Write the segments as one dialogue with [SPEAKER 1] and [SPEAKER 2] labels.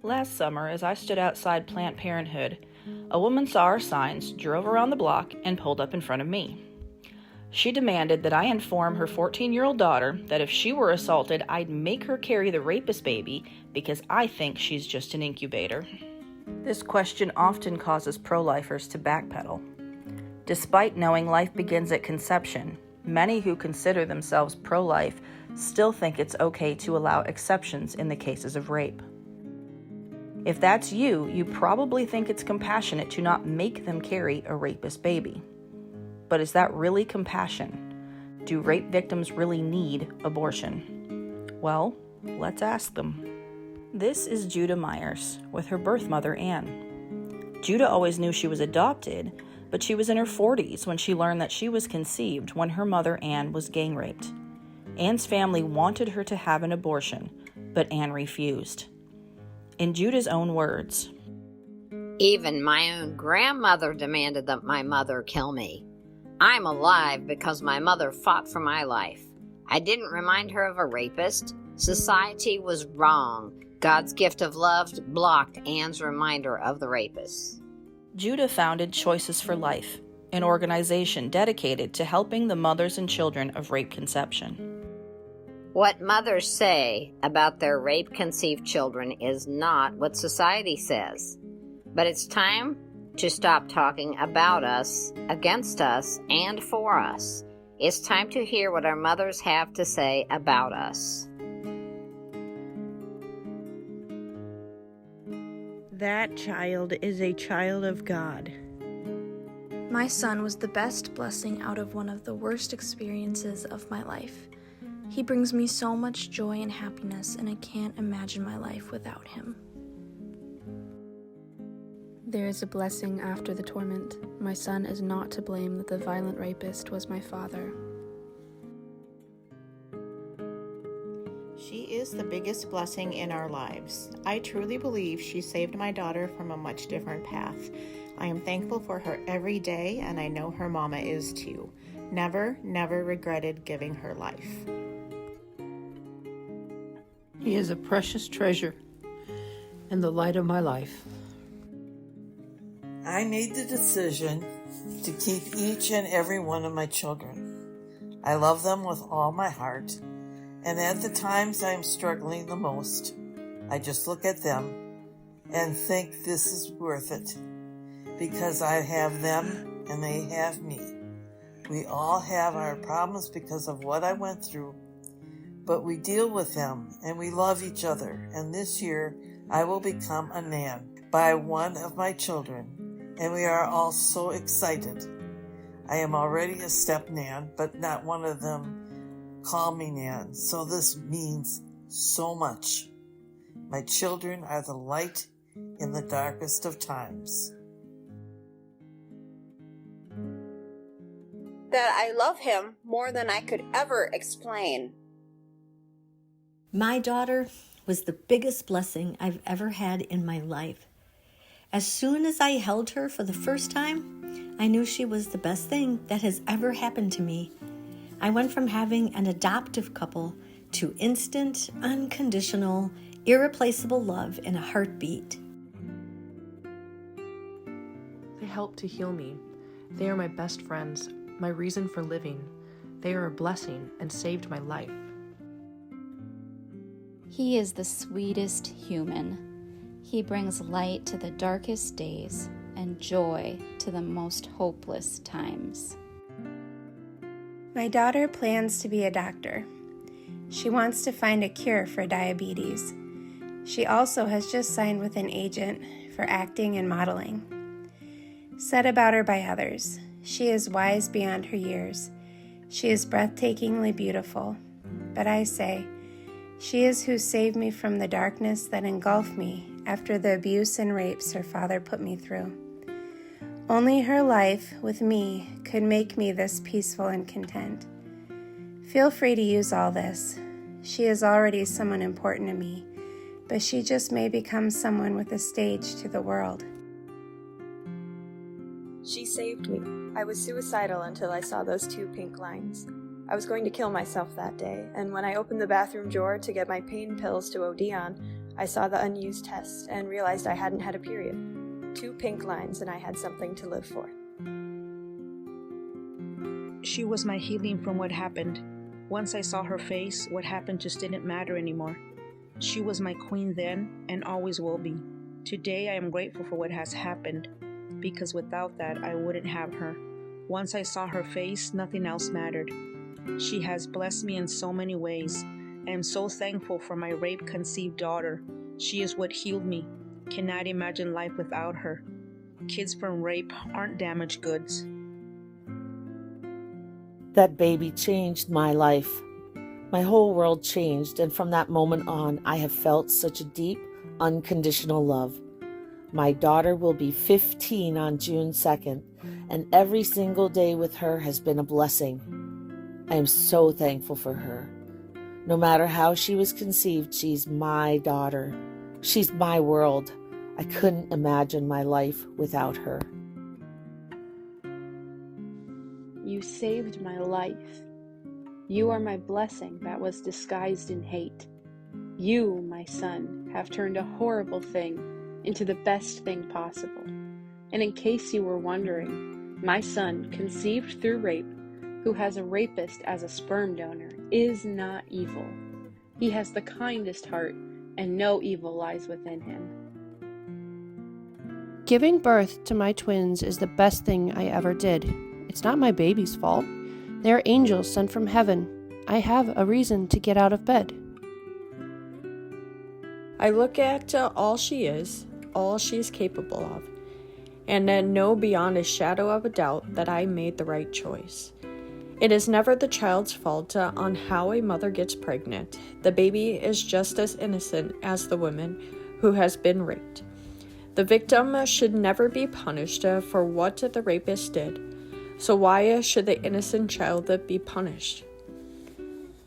[SPEAKER 1] Last summer, as I stood outside Planned Parenthood, a woman saw our signs, drove around the block, and pulled up in front of me. She demanded that I inform her 14-year-old daughter that if she were assaulted, I'd make her carry the rapist baby because I think she's just an incubator. This question often causes pro-lifers to backpedal. Despite knowing life begins at conception, many who consider themselves pro-life still think it's okay to allow exceptions in the cases of rape. If that's you, you probably think it's compassionate to not make them carry a rapist baby. But is that really compassion? Do rape victims really need abortion? Well, let's ask them. This is Judah Myers with her birth mother, Ann. Judah always knew she was adopted, but she was in her 40s when she learned that she was conceived when her mother, Ann, was gang raped. Ann's family wanted her to have an abortion, but Ann refused. In Judah's own words,
[SPEAKER 2] "Even my own grandmother demanded that my mother kill me. I'm alive because my mother fought for my life. I didn't remind her of a rapist. Society was wrong. God's gift of love blocked Ann's reminder of the rapist."
[SPEAKER 1] Judah founded Choices for Life, an organization dedicated to helping the mothers and children of rape conception.
[SPEAKER 2] What mothers say about their rape-conceived children is not what society says. But it's time to stop talking about us, against us, and for us. It's time to hear what our mothers have to say about us.
[SPEAKER 3] That child is a child of God.
[SPEAKER 4] My son was the best blessing out of one of the worst experiences of my life. He brings me so much joy and happiness, and I can't imagine my life without him.
[SPEAKER 5] There is a blessing after the torment. My son is not to blame that the violent rapist was my father.
[SPEAKER 6] She is the biggest blessing in our lives. I truly believe she saved my daughter from a much different path. I am thankful for her every day, and I know her mama is too. Never regretted giving her life.
[SPEAKER 7] He is a precious treasure and the light of my life.
[SPEAKER 8] I made the decision to keep each and every one of my children. I love them with all my heart, and at the times I am struggling the most, I just look at them and think this is worth it, because I have them and they have me. We all have our problems because of what I went through, but we deal with them and we love each other. And this year I will become a nan by one of my children, and we are all so excited. I am already a step nan, but not one of them call me nan, so this means so much. My children are the light in the darkest of times.
[SPEAKER 9] That I love him more than I could ever explain.
[SPEAKER 10] My daughter was the biggest blessing I've ever had in my life. As soon as I held her for the first time, I knew she was the best thing that has ever happened to me. I went from having an adoptive couple to instant, unconditional, irreplaceable love in a heartbeat.
[SPEAKER 11] They help to heal me. They are my best friends, my reason for living. They are a blessing and saved my life.
[SPEAKER 12] He is the sweetest human. He brings light to the darkest days and joy to the most hopeless times.
[SPEAKER 13] My daughter plans to be a doctor. She wants to find a cure for diabetes. She also has just signed with an agent for acting and modeling. Said about her by others, she is wise beyond her years. She is breathtakingly beautiful. But I say, she is who saved me from the darkness that engulfed me after the abuse and rapes her father put me through. Only her life with me could make me this peaceful and content. Feel free to use all this. She is already someone important to me, but she just may become someone with a stage to the world.
[SPEAKER 14] She saved me. I was suicidal until I saw those 2 pink lines. I was going to kill myself that day, and when I opened the bathroom drawer to get my pain pills to OD on, I saw the unused test and realized I hadn't had a period. 2 pink lines, and I had something to live for.
[SPEAKER 15] She was my healing from what happened. Once I saw her face, what happened just didn't matter anymore. She was my queen then and always will be. Today I am grateful for what has happened, because without that I wouldn't have her. Once I saw her face, nothing else mattered. She has blessed me in so many ways. I am so thankful for my rape-conceived daughter. She is what healed me. Cannot imagine life without her. Kids from rape aren't damaged goods.
[SPEAKER 16] That baby changed my life. My whole world changed, and from that moment on, I have felt such a deep, unconditional love. My daughter will be 15 on June 2nd, and every single day with her has been a blessing. I am so thankful for her. No matter how she was conceived, she's my daughter. She's my world. I couldn't imagine my life without her.
[SPEAKER 5] You saved my life. You are my blessing that was disguised in hate. You, my son, have turned a horrible thing into the best thing possible. And in case you were wondering, my son, conceived through rape, who has a rapist as a sperm donor, is not evil. He has the kindest heart, and no evil lies within him.
[SPEAKER 17] Giving birth to my twins is the best thing I ever did. It's not my baby's fault. They are angels sent from heaven. I have a reason to get out of bed.
[SPEAKER 13] I look at all she is, all she is capable of, and then know beyond a shadow of a doubt that I made the right choice. It is never the child's fault on how a mother gets pregnant. The baby is just as innocent as the woman who has been raped. The victim should never be punished for what the rapist did. So why should the innocent child be punished?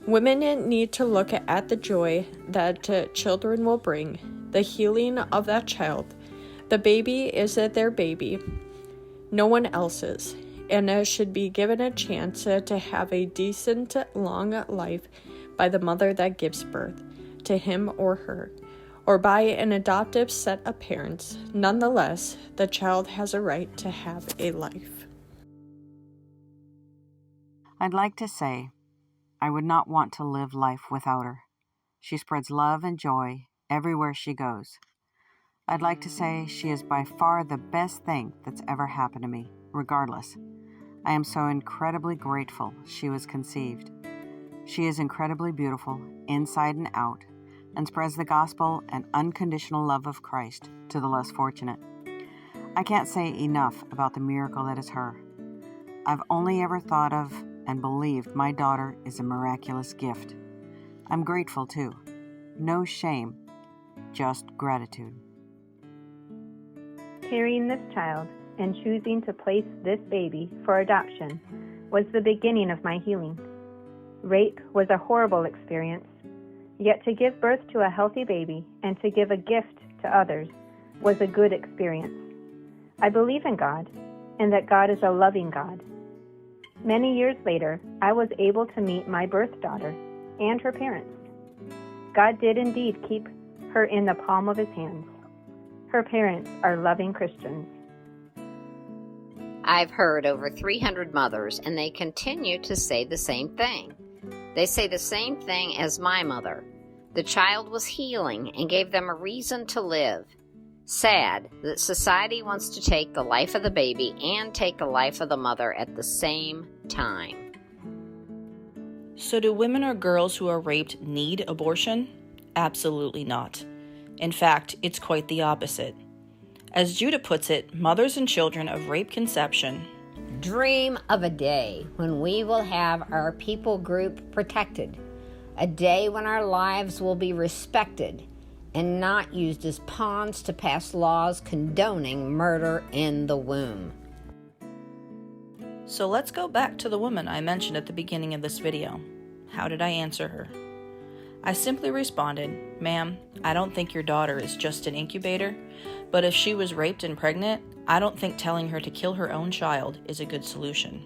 [SPEAKER 13] Women need to look at the joy that children will bring, the healing of that child. The baby is their baby, no one else's, and should be given a chance to have a decent, long life by the mother that gives birth to him or her, or by an adoptive set of parents. Nonetheless, the child has a right to have a life.
[SPEAKER 18] I'd like to say I would not want to live life without her. She spreads love and joy everywhere she goes. I'd like to say she is by far the best thing that's ever happened to me, regardless. I am so incredibly grateful she was conceived. She is incredibly beautiful, inside and out, and spreads the gospel and unconditional love of Christ to the less fortunate. I can't say enough about the miracle that is her. I've only ever thought of and believed my daughter is a miraculous gift. I'm grateful too. No shame, just gratitude.
[SPEAKER 19] Carrying this child and choosing to place this baby for adoption was the beginning of my healing. Rape was a horrible experience, yet to give birth to a healthy baby and to give a gift to others was a good experience. I believe in God and that God is a loving God. Many years later, I was able to meet my birth daughter and her parents. God did indeed keep her in the palm of his hands. Her parents are loving Christians.
[SPEAKER 2] I've heard over 300 mothers, and they continue to say the same thing. They say the same thing as my mother. The child was healing and gave them a reason to live. Sad that society wants to take the life of the baby and take the life of the mother at the same time.
[SPEAKER 1] So do women or girls who are raped need abortion? Absolutely not. In fact, it's quite the opposite. As Judah puts it, mothers and children of rape conception
[SPEAKER 2] Dream of a day when we will have our people group protected. A day when our lives will be respected and not used as pawns to pass laws condoning murder in the womb.
[SPEAKER 1] So let's go back to the woman I mentioned at the beginning of this video. How did I answer her? I simply responded, "Ma'am, I don't think your daughter is just an incubator, but if she was raped and pregnant, I don't think telling her to kill her own child is a good solution."